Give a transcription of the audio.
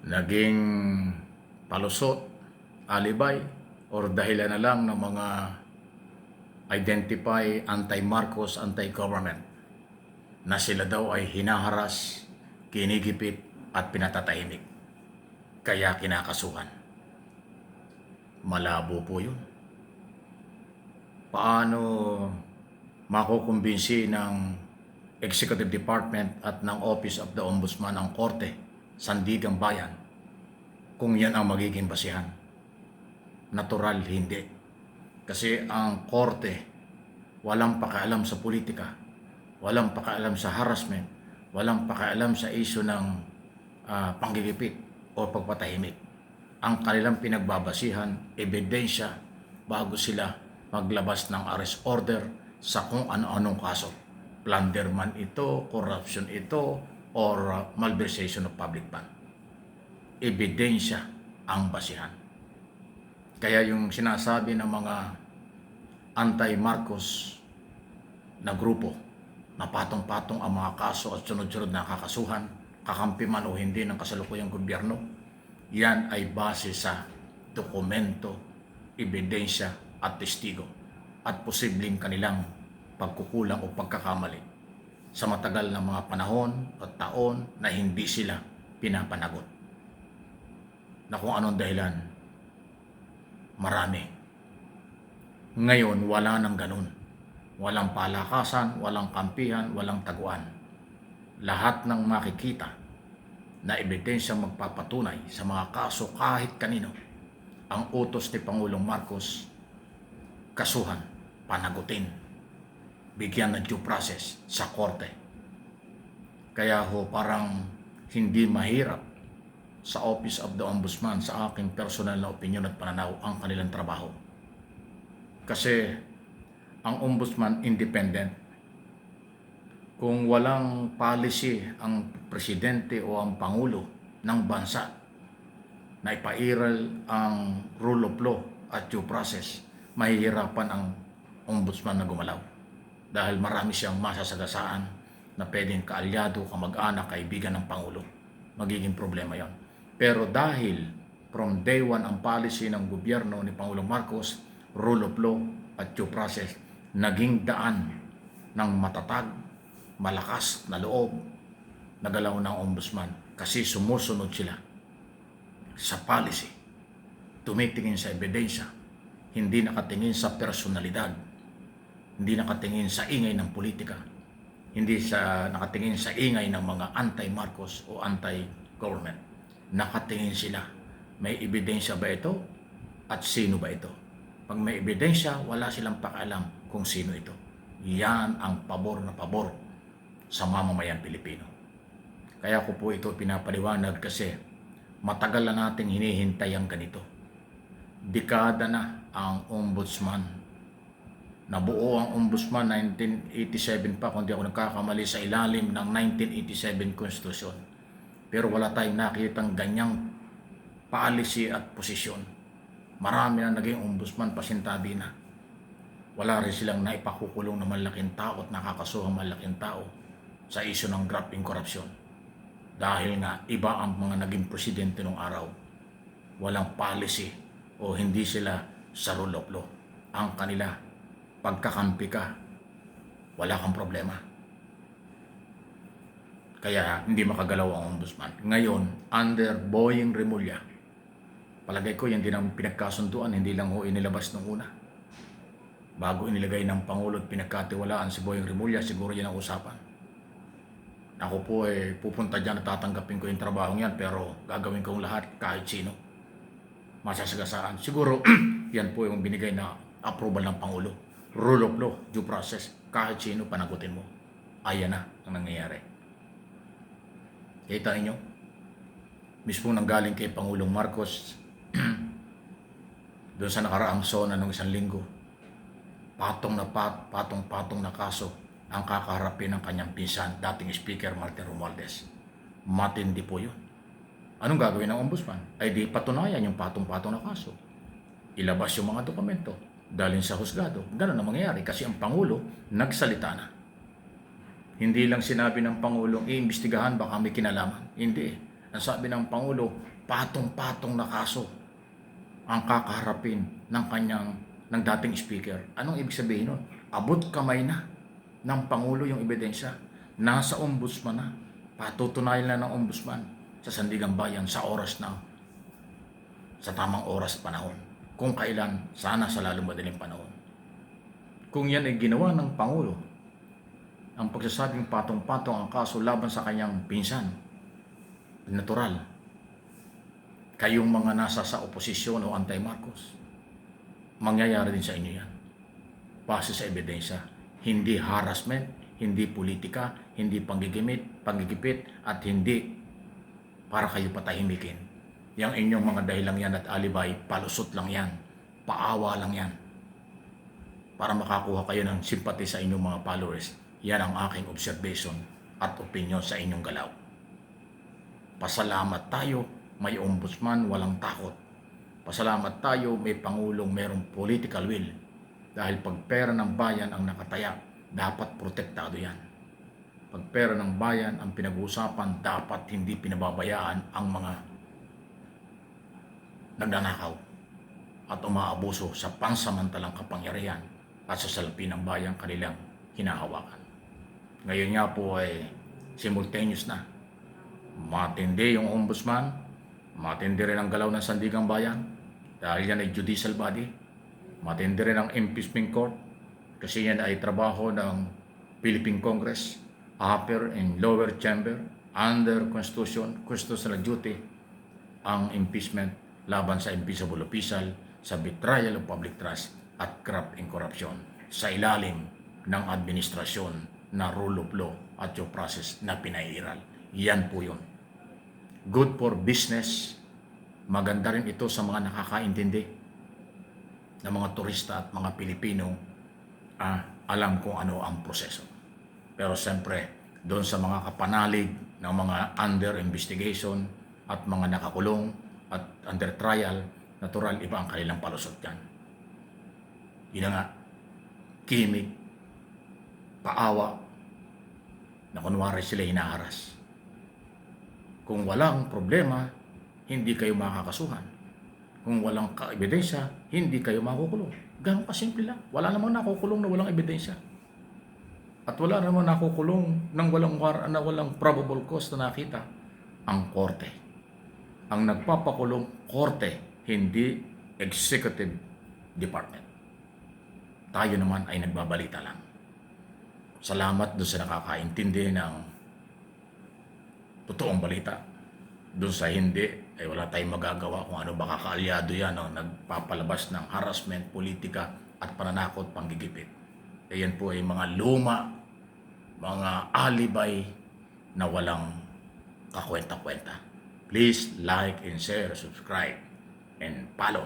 naging palusot, alibay, or dahilan na lang ng mga identify anti-Marcos, anti-government na sila daw ay hinaharas, kinigipit at pinatatahimik. Kaya kinakasuhan. Malabo po yun. Paano makukumbinsi ng Executive Department at ng Office of the Ombudsman ang Korte, Sandigang Bayan, kung yan ang magiging basihan? Natural, hindi. Kasi ang Korte walang pakialam sa politika, walang pakialam sa harassment, walang pakialam sa isyu ng panggigipit o pagpatahimik. Ang kanilang pinagbabasihan, ebidensya, bago sila maglabas ng arrest order sa kung ano-anong kaso. Plunder man ito, corruption ito, or malversation of public fund. Ebidensya ang basihan. Kaya yung sinasabi ng mga anti-Marcos na grupo na patong-patong ang mga kaso at sunod-sunod na kakasuhan, kakampi man o hindi ng kasalukuyang gobyerno, yan ay base sa dokumento, ebidensya at testigo at posibleng kanilang pagkukulang o pagkakamali sa matagal na mga panahon at taon na hindi sila pinapanagot. Na kung anong dahilan, marami. Ngayon, wala nang ganun. Walang palakasan, walang kampihan, walang taguan. Lahat ng makikita na ebidensya magpapatunay sa mga kaso kahit kanino, ang utos ni Pangulong Marcos, kasuhan, panagutin, bigyan ng due process sa korte. Kaya ho, parang hindi mahirap sa Office of the Ombudsman, sa aking personal na opinion at pananaw, ang kanilang trabaho. Kasi ang Ombudsman independent. Kung walang policy ang presidente o ang pangulo ng bansa na ipairal ang rule of law at due process, mahihirapan ang Ombudsman na gumalaw. Dahil marami siyang masasagasaan na pwedeng kaalyado, kamag-anak, kaibigan ng pangulo. Magiging problema yon. Pero dahil from day one ang policy ng gobyerno ni Pangulong Marcos, rule of law at due process, naging daan ng matatag, malakas na loob na galaw ng Ombudsman kasi sumusunod sila sa policy, tumitingin sa ebidensya, hindi nakatingin sa personalidad, hindi nakatingin sa ingay ng politika, hindi nakatingin sa ingay ng mga anti-Marcos o anti-government. Nakatingin sila, may ebidensya ba ito at sino ba ito? Pag may ebidensya, wala silang pakialam kung sino ito. Yan ang pabor na pabor sa mamamayan Pilipino. Kaya ko po ito pinapaliwanag kasi matagal na nating hinihintay ang ganito. Dekada na ang Ombudsman. Nabuo ang Ombudsman 1987 pa, kung di ako nagkakamali, sa ilalim ng 1987 Constitution. Pero wala tayong nakitang ganyang policy at posisyon. Marami na naging Ombudsman, pasintabi na. Wala rin silang naipakukulong na malaking tao at nakakasuhang malaking tao sa isyu ng graft and corruption. Dahil nga, iba ang mga naging presidente nung araw. Walang policy o hindi sila sa rule of law. Ang kanila, pagkakampi ka, wala kang problema. Kaya hindi makagalaw ang Ombudsman. Ngayon, under Boying Remulla, palagay ko yan din ang pinagkasunduan, hindi lang ho inilabas nung una. Bago inilagay ng Pangulo at pinagkatiwalaan si Boying Remulla, siguro yan ang usapan. Ako po pupunta dyan at tatanggapin ko yung trabaho yan, pero gagawin kong lahat kahit sino. Masasagasaan. Siguro yan po yung binigay na approval ng Pangulo. Rule of law, due process, kahit sino panagutin mo. Ayan na ang nangyayari. Kita ninyo? Mismo nanggaling kay Pangulong Marcos doon sa nakaraang SONA ng isang linggo. Patong-patong na kaso ang kakaharapin ng kanyang pinsan, dating Speaker Martin Romualdez. Matindi po yun. Anong gagawin ng Ombudsman? Ay di patunayan yung patong-patong na kaso. Ilabas yung mga dokumento, dalhin sa husgado. Ganun ang mangyayari kasi ang Pangulo nagsalita na. Hindi lang sinabi ng Pangulong, iimbestigahan baka may kinalaman. Hindi. Ang sabi ng Pangulo, patong-patong na kaso ang kakaharapin ng dating speaker. Anong ibig sabihin nun? Abot kamay na ng Pangulo yung ebidensya. Nasa ombudsman na. Patutunayan na ng ombudsman sa Sandigang Bayan sa oras na, sa tamang oras at panahon. Kung kailan, sana sa lalong madaling panahon. Kung yan ay ginawa ng Pangulo, ang pagsasabing patong-patong ang kaso laban sa kanyang pinsan, natural, kayong mga nasa sa oposisyon o anti-Marcos, mangyayari din sa inyo yan. Base sa ebidensya, hindi harassment, hindi politika, hindi panggigipit, at hindi para kayo patahimikin. Yang inyong mga dahilang yan at alibay, palusot lang yan, paawa lang yan, para makakuha kayo ng simpati sa inyong mga followers. Yan ang aking observation at opinion sa inyong galaw. Pasalamat tayo, may ombudsman, walang takot. Pasalamat tayo, may Pangulong merong political will. Dahil pag pera ng bayan ang nakataya, dapat protektado yan. Pag pera ng bayan ang pinag-uusapan, dapat hindi pinababayaan ang mga nagnanakaw at umaabuso sa pansamantalang kapangyarihan at sa salapi ng bayan kanilang hinahawakan. Ngayon nga po ay simultaneous na. Matindi yung ombudsman, matindi rin ang galaw ng Sandigang Bayan dahil yan ay judicial body. Matindi rin ang impeachment court kasi yan ay trabaho ng Philippine Congress, upper and lower chamber, under constitutional duty ang impeachment laban sa impeachable official, sa betrayal of public trust at graft and corruption sa ilalim ng administrasyon na rule of law at yung process na pinairal. Yan po yun. Good for business. Maganda rin ito sa mga nakakaintindi ng mga turista at mga Pilipino. Alam kung ano ang proseso. Pero siyempre, doon sa mga kapanalig ng mga under investigation at mga nakakulong at under trial, natural iba ang kanilang palusot yan. Yun nga, kimik, paawa, na kunwari sila hinaharas. Kung walang problema, hindi kayo makakasuhan. Kung walang ebidensya, hindi kayo makukulong. Ganun kasimple lang. Wala namang nakukulong na walang ebidensya. At wala namang nakukulong na walang probable cause na nakita. Ang korte. Ang nagpapakulong, korte, hindi executive department. Tayo naman ay nagbabalita lang. Salamat doon sa nakakaintindi ng totoong balita. Doon sa hindi, ay wala tayong magagawa kung ano ba kakaalyado yan o nagpapalabas ng harassment, politika at pananakot, panggigipit. Ayan po ay mga luma, mga alibay na walang kakwenta-kwenta. Please like and share, subscribe, and follow.